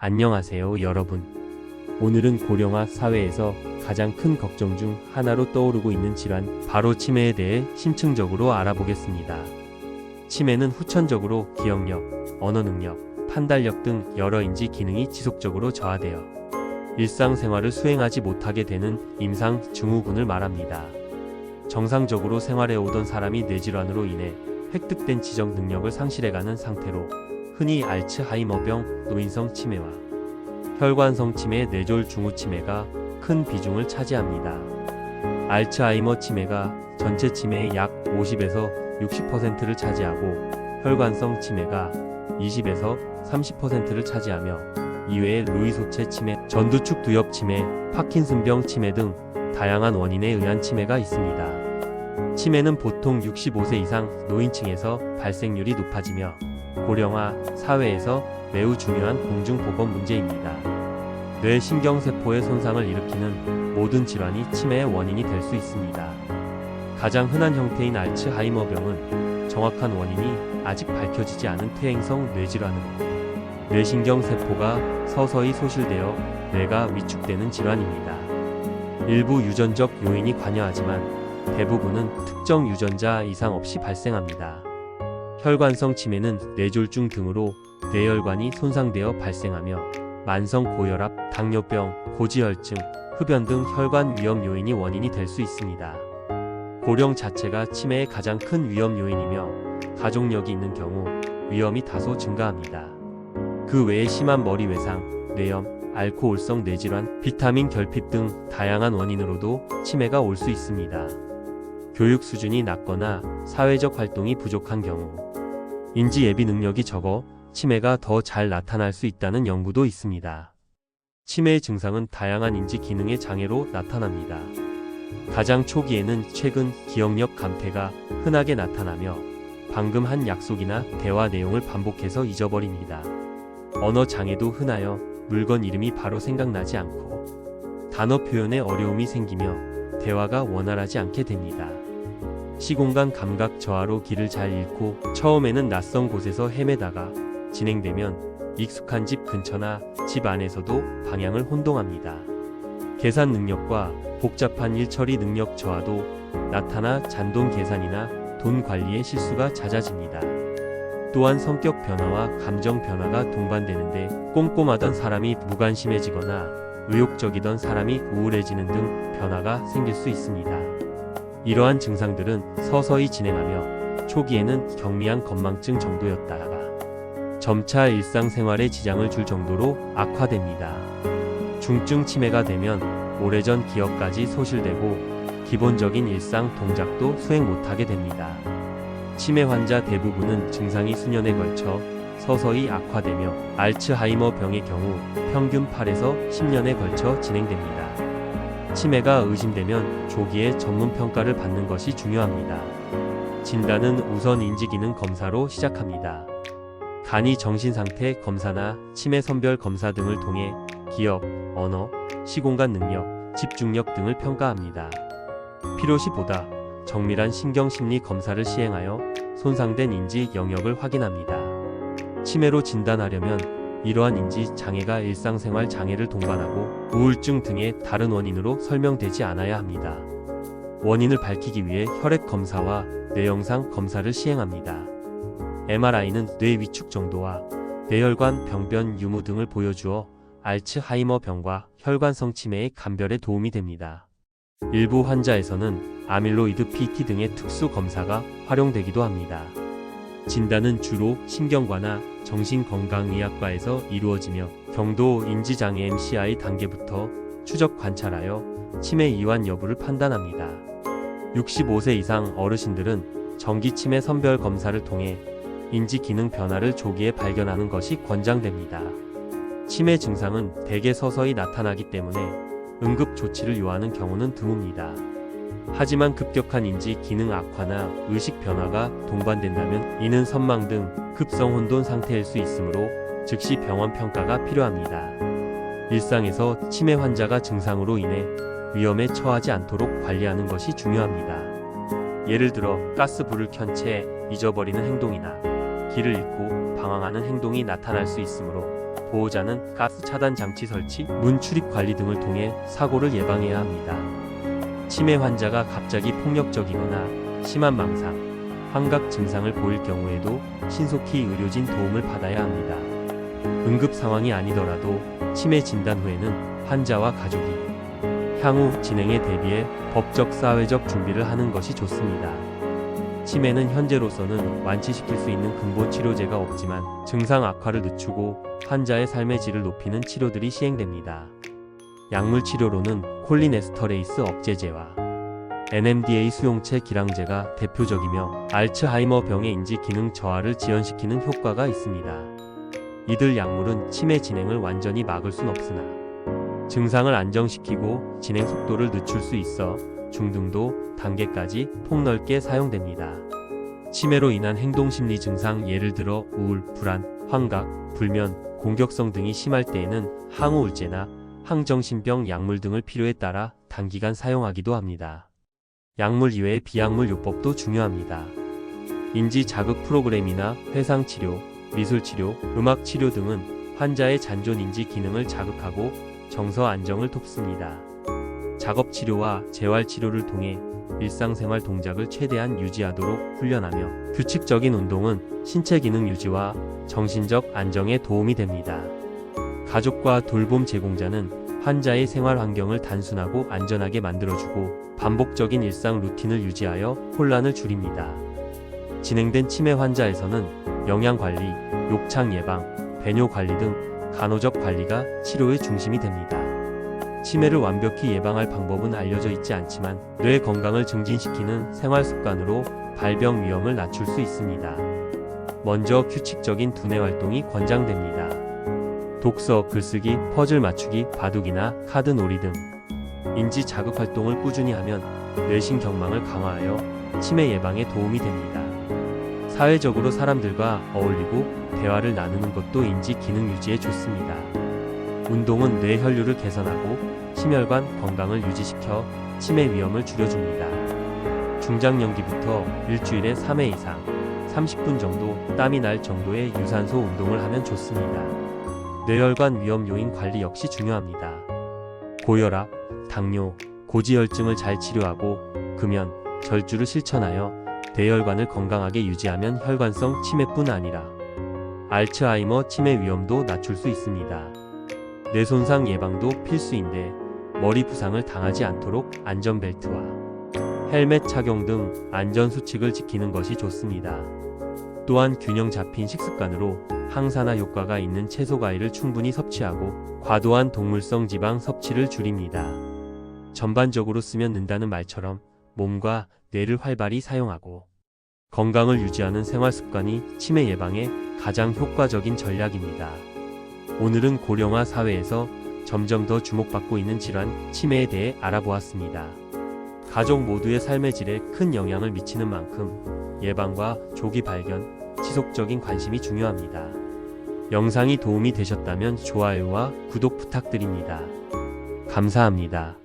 안녕하세요, 여러분. 오늘은 고령화 사회에서 가장 큰 걱정 중 하나로 떠오르고 있는 질환, 바로 치매에 대해 심층적으로 알아보겠습니다. 치매는 후천적으로 기억력, 언어 능력, 판단력 등 여러 인지 기능이 지속적으로 저하되어 일상생활을 수행하지 못하게 되는 임상 증후군을 말합니다. 정상적으로 생활해오던 사람이 뇌질환으로 인해 획득된 지적 능력을 상실해가는 상태로 흔히 알츠하이머병, 노인성 치매와 혈관성 치매, 뇌졸 중후 치매가 큰 비중을 차지합니다. 알츠하이머 치매가 전체 치매의 약 50에서 60%를 차지하고 혈관성 치매가 20에서 30%를 차지하며 이외에 루이소체 치매, 전두축 두엽 치매, 파킨슨병 치매 등 다양한 원인에 의한 치매가 있습니다. 치매는 보통 65세 이상 노인층에서 발생률이 높아지며 고령화 사회에서 매우 중요한 공중보건 문제입니다. 뇌신경세포의 손상을 일으키는 모든 질환이 치매의 원인이 될 수 있습니다. 가장 흔한 형태인 알츠하이머병은 정확한 원인이 아직 밝혀지지 않은 퇴행성 뇌질환으로 뇌신경세포가 서서히 소실되어 뇌가 위축되는 질환입니다. 일부 유전적 요인이 관여하지만 대부분은 특정 유전자 이상 없이 발생합니다. 혈관성 치매는 뇌졸중 등으로 뇌혈관이 손상되어 발생하며 만성 고혈압, 당뇨병, 고지혈증, 흡연 등 혈관 위험 요인이 원인이 될 수 있습니다. 고령 자체가 치매의 가장 큰 위험 요인이며 가족력이 있는 경우 위험이 다소 증가합니다. 그 외에 심한 머리 외상, 뇌염, 알코올성 뇌질환, 비타민 결핍 등 다양한 원인으로도 치매가 올 수 있습니다. 교육 수준이 낮거나 사회적 활동이 부족한 경우, 인지 예비 능력이 적어 치매가 더 잘 나타날 수 있다는 연구도 있습니다. 치매의 증상은 다양한 인지 기능의 장애로 나타납니다. 가장 초기에는 최근 기억력 감퇴가 흔하게 나타나며 방금 한 약속이나 대화 내용을 반복해서 잊어버립니다. 언어 장애도 흔하여 물건 이름이 바로 생각나지 않고 단어 표현에 어려움이 생기며 대화가 원활하지 않게 됩니다. 시공간 감각 저하로 길을 잘 잃고 처음에는 낯선 곳에서 헤매다가 진행되면 익숙한 집 근처나 집 안에서도 방향을 혼동합니다. 계산 능력과 복잡한 일 처리 능력 저하도 나타나 잔돈 계산이나 돈 관리의 실수가 잦아집니다. 또한 성격 변화와 감정 변화가 동반되는데 꼼꼼하던 사람이 무관심해지거나 의욕적이던 사람이 우울해지는 등 변화가 생길 수 있습니다. 이러한 증상들은 서서히 진행하며 초기에는 경미한 건망증 정도였다가 점차 일상생활에 지장을 줄 정도로 악화됩니다. 중증 치매가 되면 오래전 기억까지 소실되고 기본적인 일상 동작도 수행 못하게 됩니다. 치매 환자 대부분은 증상이 수년에 걸쳐 서서히 악화되며 알츠하이머 병의 경우 평균 8에서 10년에 걸쳐 진행됩니다. 치매가 의심되면 조기에 전문 평가를 받는 것이 중요합니다. 진단은 우선 인지기능 검사로 시작합니다. 간이 정신상태 검사나 치매 선별 검사 등을 통해 기억, 언어, 시공간 능력, 집중력 등을 평가합니다. 필요시 보다 정밀한 신경심리 검사를 시행하여 손상된 인지 영역을 확인합니다. 치매로 진단하려면 이러한 인지 장애가 일상생활 장애를 동반하고 우울증 등의 다른 원인으로 설명되지 않아야 합니다. 원인을 밝히기 위해 혈액 검사와 뇌영상 검사를 시행합니다. MRI는 뇌 위축 정도와 뇌혈관 병변 유무 등을 보여주어 알츠하이머 병과 혈관성 치매의 감별에 도움이 됩니다. 일부 환자에서는 아밀로이드 PT 등의 특수 검사가 활용되기도 합니다. 진단은 주로 신경과나 정신건강의학과에서 이루어지며 경도 인지장애 MCI 단계부터 추적 관찰하여 치매 이완 여부를 판단합니다. 65세 이상 어르신들은 정기치매 선별 검사를 통해 인지 기능 변화를 조기에 발견하는 것이 권장됩니다. 치매 증상은 대개 서서히 나타나기 때문에 응급 조치를 요하는 경우는 드뭅니다. 하지만 급격한 인지 기능 악화나 의식 변화가 동반된다면 이는 선망 등 급성 혼돈 상태일 수 있으므로 즉시 병원 평가가 필요합니다. 일상에서 치매 환자가 증상으로 인해 위험에 처하지 않도록 관리하는 것이 중요합니다. 예를 들어 가스불을 켠 채 잊어버리는 행동이나 길을 잃고 방황하는 행동이 나타날 수 있으므로 보호자는 가스 차단 장치 설치, 문 출입 관리 등을 통해 사고를 예방해야 합니다. 치매 환자가 갑자기 폭력적이거나 심한 망상, 환각 증상을 보일 경우에도 신속히 의료진 도움을 받아야 합니다. 응급 상황이 아니더라도 치매 진단 후에는 환자와 가족이 향후 진행에 대비해 법적 사회적 준비를 하는 것이 좋습니다. 치매는 현재로서는 완치시킬 수 있는 근본 치료제가 없지만 증상 악화를 늦추고 환자의 삶의 질을 높이는 치료들이 시행됩니다. 약물 치료로는 콜린에스터레이스 억제제와 NMDA 수용체 기량제가 대표적이며 알츠하이머 병의 인지 기능 저하를 지연시키는 효과가 있습니다. 이들 약물은 치매 진행을 완전히 막을 순 없으나 증상을 안정시키고 진행 속도를 늦출 수 있어 중등도 단계까지 폭넓게 사용됩니다. 치매로 인한 행동심리 증상 예를 들어 우울, 불안, 환각, 불면, 공격성 등이 심할 때에는 항우울제나 항정신병 약물 등을 필요에 따라 단기간 사용하기도 합니다. 약물 이외의 비약물 요법도 중요합니다. 인지 자극 프로그램이나 회상치료, 미술치료, 음악치료 등은 환자의 잔존 인지 기능을 자극하고 정서 안정을 돕습니다. 작업치료와 재활치료를 통해 일상생활 동작을 최대한 유지하도록 훈련하며 규칙적인 운동은 신체 기능 유지와 정신적 안정에 도움이 됩니다. 가족과 돌봄 제공자는 환자의 생활 환경을 단순하고 안전하게 만들어주고 반복적인 일상 루틴을 유지하여 혼란을 줄입니다. 진행된 치매 환자에서는 영양관리, 욕창 예방, 배뇨 관리 등 간호적 관리가 치료의 중심이 됩니다. 치매를 완벽히 예방할 방법은 알려져 있지 않지만 뇌 건강을 증진시키는 생활 습관으로 발병 위험을 낮출 수 있습니다. 먼저 규칙적인 두뇌 활동이 권장됩니다. 독서, 글쓰기, 퍼즐 맞추기, 바둑이나 카드 놀이 등 인지 자극 활동을 꾸준히 하면 뇌신경망을 강화하여 치매 예방에 도움이 됩니다. 사회적으로 사람들과 어울리고 대화를 나누는 것도 인지 기능 유지에 좋습니다. 운동은 뇌 혈류를 개선하고 심혈관 건강을 유지시켜 치매 위험을 줄여줍니다. 중장년기부터 일주일에 3회 이상 30분 정도 땀이 날 정도의 유산소 운동을 하면 좋습니다. 뇌혈관 위험 요인 관리 역시 중요합니다. 고혈압, 당뇨, 고지혈증을 잘 치료하고 금연, 절주를 실천하여 뇌혈관을 건강하게 유지하면 혈관성 치매뿐 아니라 알츠하이머 치매 위험도 낮출 수 있습니다. 뇌 손상 예방도 필수인데 머리 부상을 당하지 않도록 안전벨트와 헬멧 착용 등 안전수칙을 지키는 것이 좋습니다. 또한 균형 잡힌 식습관으로 항산화 효과가 있는 채소 과일을 충분히 섭취하고 과도한 동물성 지방 섭취를 줄입니다. 전반적으로 쓰면 는다는 말처럼 몸과 뇌를 활발히 사용하고 건강을 유지하는 생활 습관이 치매 예방에 가장 효과적인 전략입니다. 오늘은 고령화 사회에서 점점 더 주목받고 있는 질환, 치매에 대해 알아보았습니다. 가족 모두의 삶의 질에 큰 영향을 미치는 만큼 예방과 조기 발견, 지속적인 관심이 중요합니다. 영상이 도움이 되셨다면 좋아요와 구독 부탁드립니다. 감사합니다.